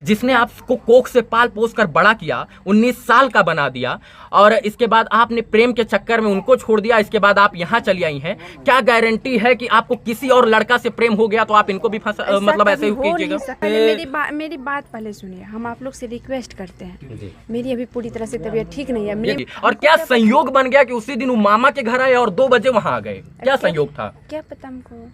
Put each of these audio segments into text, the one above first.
जिसने आपको कोख से पाल पोस कर बड़ा किया, 19 साल का बना दिया, और इसके बाद आपने प्रेम के चक्कर में उनको छोड़ दिया। इसके बाद आप यहाँ चली आई हैं। क्या गारंटी है कि आपको किसी और लड़का से प्रेम हो गया तो आप इनको भी मतलब ऐसे ही कीजिएगा? मेरी बात पहले सुनिए। हम आप लोग से रिक्वेस्ट करते हैं, मेरी अभी पूरी तरह से तबीयत ठीक नहीं है। और क्या संयोग बन गया कि उसी दिन वो मामा के घर आए और 2 बजे वहां आ गए? क्या संयोग था? क्या पता हमको।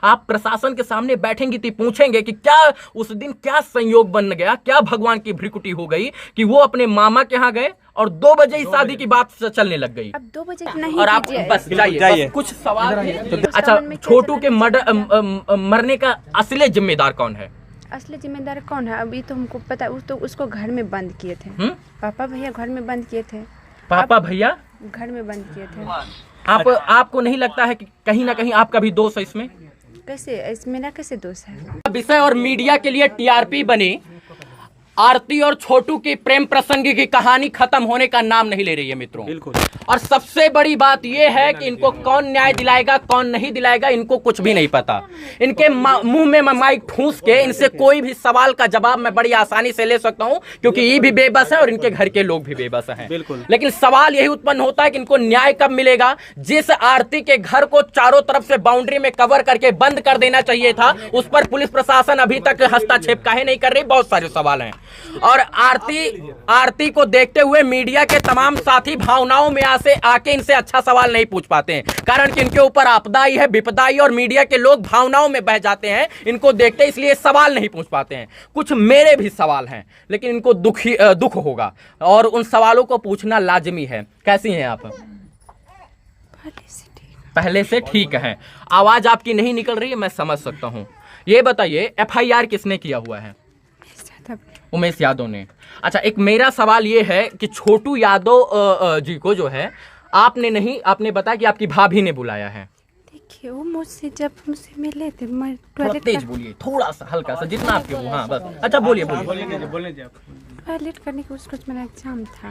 आप प्रशासन के सामने बैठेंगी तो पूछेंगे कि क्या उस दिन क्या संयोग बन गया, क्या भगवान की भ्रिकुटी हो गई कि वो अपने मामा के यहाँ गए और 2 बजे ही शादी की बात चलने लग गई। अब 2 बजे नहीं, और आप बस जाइए। कुछ सवाल है? अच्छा, छोटू के मरने का असली जिम्मेदार कौन है? असली जिम्मेदार कौन है अभी तो हमको पता है। तो उसको घर में बंद किए थे। पापा भैया घर में बंद किए थे। पापा भैया घर में बंद किए थे। आपको नहीं लगता है कि कहीं ना कहीं आपका भी दोष है इसमें? कैसे? इसमें ना कैसे दोष है? विषय और मीडिया के लिए टीआरपी बनी आरती और छोटू की प्रेम प्रसंग की कहानी खत्म होने का नाम नहीं ले रही है मित्रों। बिल्कुल। और सबसे बड़ी बात यह है कि इनको कौन न्याय दिलाएगा कौन नहीं दिलाएगा इनको कुछ भी नहीं पता। इनके मुंह में माइक ठूंस के इनसे कोई भी सवाल का जवाब मैं बड़ी आसानी से ले सकता हूं, क्योंकि ये भी बेबस है और इनके घर के लोग भी बेबस हैं। बिल्कुल। लेकिन सवाल यही उत्पन्न होता है कि इनको न्याय कब मिलेगा? जिस आरती के घर को चारों तरफ से बाउंड्री में कवर करके बंद कर देना चाहिए था, उस पर पुलिस प्रशासन अभी तक हस्तक्षेप काहे नहीं कर रही? बहुत सारे सवाल हैं। और आरती को देखते हुए मीडिया के तमाम साथी भावनाओं में आके इनसे अच्छा सवाल नहीं पूछ पाते हैं, कारण कि इनके ऊपर आपदाई है, विपदाई, और मीडिया के लोग भावनाओं में बह जाते हैं इनको देखते, इसलिए सवाल नहीं पूछ पाते हैं। कुछ मेरे भी सवाल हैं, लेकिन इनको दुख होगा और उन सवालों को पूछना लाजमी है। कैसी हैं आप? पहले से ठीक है। आवाज आपकी नहीं निकल रही है, मैं समझ सकता हूं। ये बताइए, FIR किसने किया हुआ है? उमेश यादव ने। अच्छा, एक मेरा सवाल ये है कि छोटू यादव जी को जो है आपने नहीं, आपने बताया कि आपकी भाभी ने बुलाया है। देखिए, वो मुझसे जब मुझसे मिले थे, मैं थोड़ा तेज बोलिए, थोड़ा सा हल्का सा, जितना आपके हो। हाँ बस। अच्छा बोलिए। टॉयलेट करने के उसको मेरा एग्जाम था।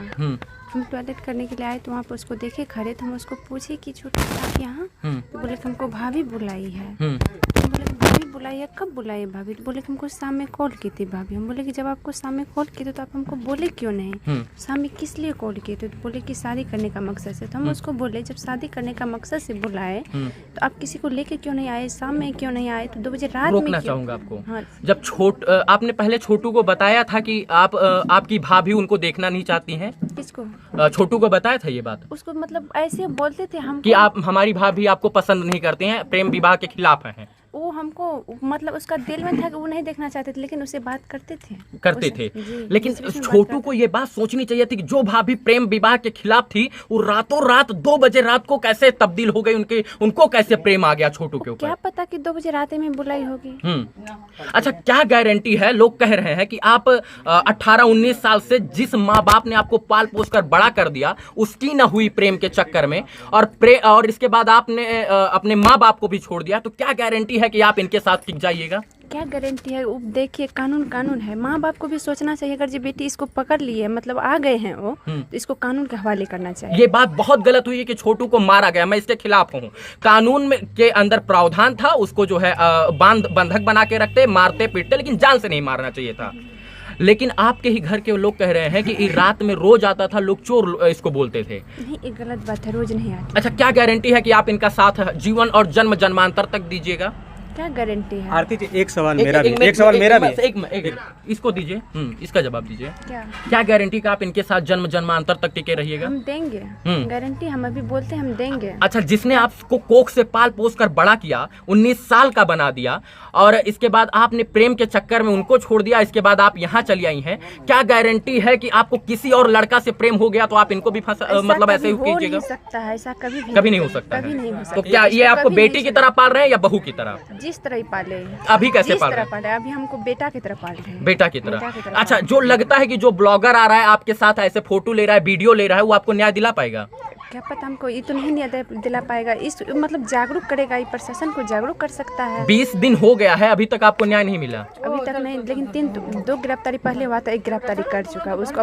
हम टॉयलेट करने के लिए आए तो वहाँ पर उसको देखे खड़े, तो हम उसको पूछे कि छोटा आप यहाँ? तो बोले कि हमको भाभी बुलाई है। तो बोले भाभी बुलाई है? कब बुलाई है भाभी? तो बोले कि हमको शाम में कॉल की थी भाभी। हम बोले कि जब आपको शाम में कॉल की थी तो आप हमको बोले क्यों नहीं? शाम में किस लिए कॉल किए थे? तो बोले कि शादी करने का मकसद से। तो हम उसको बोले जब शादी करने का मकसद से बुलाए तो आप किसी को लेके क्यों नहीं आए? शाम में क्यों नहीं आए? तो 2 बजे रात में। रोकना चाहूंगा आपको। हाँ। जब आपने पहले छोटू को बताया था कि आपकी भाभी उनको देखना नहीं चाहती हैं? किसको? छोटू को बताया था ये बात? उसको मतलब ऐसे बोलते थे हम कि आप, हमारी भाभी आपको पसंद नहीं करते हैं, प्रेम विवाह के खिलाफ हैं। वो हमको मतलब उसका दिल में था कि वो नहीं देखना चाहते थे, लेकिन उससे बात करते थे। लेकिन छोटू को ये बात सोचनी चाहिए थी कि जो भाभी प्रेम विवाह के खिलाफ थी वो रातों रात 2 बजे रात को कैसे तब्दील हो गई, उनको कैसे प्रेम आ गया छोटू के ऊपर? क्या पता कि 2 बजे रात में बुलाई होगी। अच्छा, क्या गारंटी है? लोग कह रहे हैं कि आप 18-19 साल से जिस माँ बाप ने आपको पाल पोस कर बड़ा कर दिया उसकी न हुई प्रेम के चक्कर में, और इसके बाद आपने अपने माँ बाप को भी छोड़ दिया, तो क्या गारंटी है कि आप इनके साथ टिक जाइएगा? क्या गारंटी है? देखिए, कानून है। माँ बाप को भी सोचना चाहिए। अगर जो बेटी इसको पकड़ ली है, मतलब आ गए हैं वो, तो इसको कानून के हवाले करना चाहिए। ये बात बहुत गलत हुई है कि छोटू को मारा गया, मैं इसके खिलाफ हूँ। कानून में के अंदर प्रावधान था, उसको जो है बंधक बना के रखते, मारते पीटते, लेकिन जान से नहीं मारना चाहिए था। लेकिन आपके ही घर के लोग कह रहे हैं कि रात में रोज आता था, लोग चोर इसको बोलते थे। नहीं, एक गलत बात है, रोज नहीं आता। अच्छा, क्या गारंटी है कि आप इनका साथ जीवन और जन्म जन्मांतर तक दीजिएगा? क्या गारंटी है? आरती जी, एक सवाल मेरा भी है। इसको दीजिए, इसका जवाब दीजिए। क्या गारंटी का आप इनके साथ जन्म जन्मांतर तक टिके रहिएगा? हम देंगे गारंटी, हम अभी बोलते हैं हम देंगे। अच्छा, जिसने आपको कोख से पाल पोस कर बड़ा किया, 19 साल का बना दिया, और इसके बाद आपने प्रेम के चक्कर में उनको छोड़ दिया, इसके बाद आप यहाँ चली आई हैं। क्या गारंटी है कि आपको किसी और लड़का से प्रेम हो गया तो आप इनको भी मतलब ऐसे ही कीजिएगा? ऐसा कभी नहीं हो सकता। तो क्या ये आपको बेटी की तरह पाल रहे हैं या बहू की तरह? जिस तरह ही पाले। अभी कैसे पाल रहे हैं? अभी हमको बेटा की तरह पाल रहे हैं। बेटा की तरह। अच्छा, जो लगता है कि जो ब्लॉगर आ रहा है आपके साथ ऐसे फोटो ले रहा है, वीडियो ले रहा है, वो आपको न्याय दिला पाएगा? क्या पता, हमको ये तो नहीं न्याय दिला पाएगा। इस मतलब जागरूक करेगा, ये प्रशासन को जागरूक कर सकता है। 20 दिन हो गया है, अभी तक आपको न्याय नहीं मिला? अभी तक नहीं, लेकिन 2 गिरफ्तारी पहले हुआ था, 1 गिरफ्तारी कर चुका है उसको।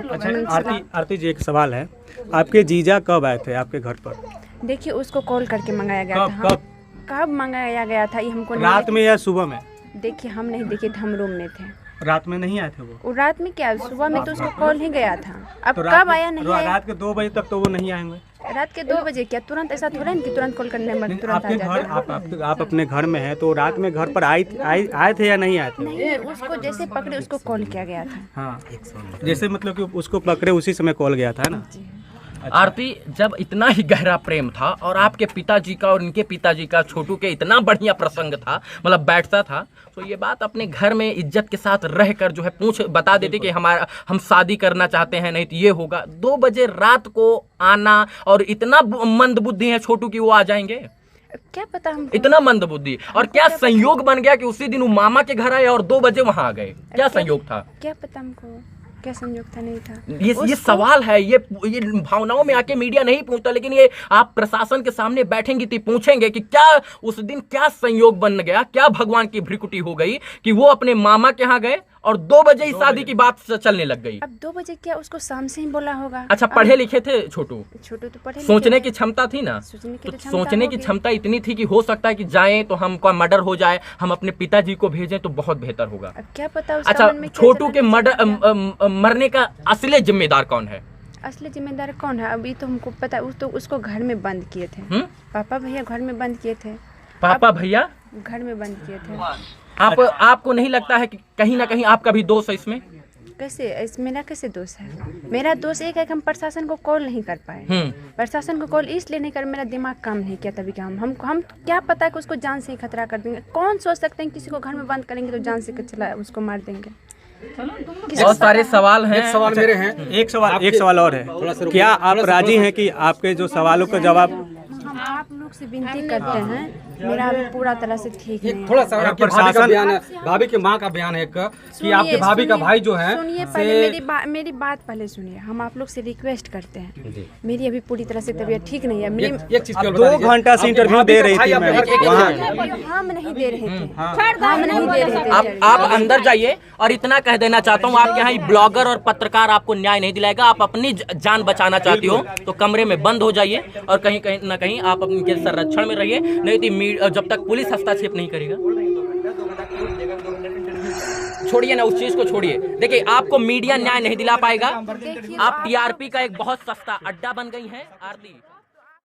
आरती जी, एक सवाल है, आपके जीजा कब आए थे आपके घर पर? देखिए, उसको कॉल करके मंगाया गया था। कब मंगाया गया था ये हमको रात में या सुबह में? देखिए, हम नहीं देखे थे, हम रूम में थे। रात में नहीं आए थे वो? रात में क्या, सुबह में तो उसको कॉल ही गया था। अब तो कब आया नहीं आया? रात के 2 बजे तक तो वो नहीं आएंगे। रात के 2 बजे क्या तुरंत ऐसा थोड़ा है कि तुरंत कॉल करने में तुरंत आ आपके जाता घर है? आप अपने घर में हैं तो रात में घर पर आए थे या नहीं आए थे? नहीं, उसको जैसे पकड़े उसको कॉल किया गया था। हाँ, जैसे मतलब कि उसको पकड़े उसी समय कॉल गया था ना। आरती, जब इतना ही गहरा प्रेम था और आपके पिताजी का और इनके पिताजी का छोटू के इतना बढ़िया प्रसंग था, मतलब बैठता था, तो ये बात अपने घर में इज्जत के साथ रहकर जो है बता देती कि हम शादी करना चाहते हैं, नहीं तो ये होगा। 2 बजे रात को आना, और इतना मंद बुद्धि है छोटू की वो आ जाएंगे? क्या पता हमको, इतना मंद बुद्धि। और क्या संयोग बन गया कि उसी दिन वो मामा के घर आए और 2 बजे वहां आ गए? क्या संयोग था? क्या पता हमको क्या संयोग था, नहीं था। ये सवाल है, ये भावनाओं में आके मीडिया नहीं पूछता, लेकिन ये आप प्रशासन के सामने बैठेंगी तो पूछेंगे कि क्या उस दिन क्या संयोग बन गया, क्या भगवान की भ्रिकुटी हो गई कि वो अपने मामा के यहाँ गए और 2 बजे ही शादी की बात चलने लग गई। अब 2 बजे क्या उसको शाम से ही बोला होगा? अच्छा, पढ़े लिखे थे छोटू? छोटू तो पढ़े, सोचने की क्षमता थी ना? सोचने की क्षमता इतनी थी कि हो सकता है कि जाएं तो हमका मर्डर हो जाए, हम अपने पिताजी को भेजें तो बहुत बेहतर होगा। अब क्या पता। अच्छा, छोटू के मरने का असली जिम्मेदार कौन है? असली जिम्मेदार कौन है अभी तो हमको पता। तो उसको घर में बंद किए थे। पापा भैया घर में बंद किए थे। पापा भैया घर में बंद किए थे। आपको नहीं लगता है कि कहीं ना कहीं आपका भी दोष है इसमें? कैसे? मेरा कैसे दोष है? मेरा दोष एक है कि हम प्रशासन को कॉल नहीं कर पाए। प्रशासन को कॉल इसलिए नहीं कर, मेरा दिमाग काम नहीं किया तभी। क्या हम क्या पता है कि उसको जान से ही खतरा कर देंगे? कौन सोच सकते हैं किसी को घर में बंद करेंगे तो जान से चला उसको मार देंगे? बहुत सारे सवाल हैं। सवाल मेरे हैं। एक सवाल और है, क्या आप राजी हैं कि आपके जो सवालों का जवाब? हम आप लोग से विनती करते हैं, मेरा अभी पूरा तरह से ठीक नहीं है। थोड़ा सा आपके भाभी का बयान है, भाभी की माँ का बयान है कि आपके भाभी का भाई जो है। सुनिए पहले मेरी बात पहले सुनिए। हम आप लोग से रिक्वेस्ट करते हैं, मेरी अभी पूरी तरह से तबीयत ठीक नहीं है। एक चीज 2 घंटा से इंटरव्यू दे रही थी मैं वहाँ। हम नहीं दे रहे थे, हम नहीं दे रहे थे। आप अंदर जाइए। और इतना कह देना चाहता हूँ, आपके यहाँ ब्लॉगर और पत्रकार आपको न्याय नहीं दिलाएगा। आप अपनी जान बचाना चाहती हो तो कमरे में बंद हो जाइए और कहीं ना कहीं आप अपने संरक्षण में रहिए, नहीं तो जब तक पुलिस हस्तक्षेप नहीं करेगा। छोड़िए ना उस चीज को, छोड़िए। देखिए, आपको मीडिया न्याय नहीं दिला पाएगा। आप टीआरपी का एक बहुत सस्ता अड्डा बन गई हैं आरती।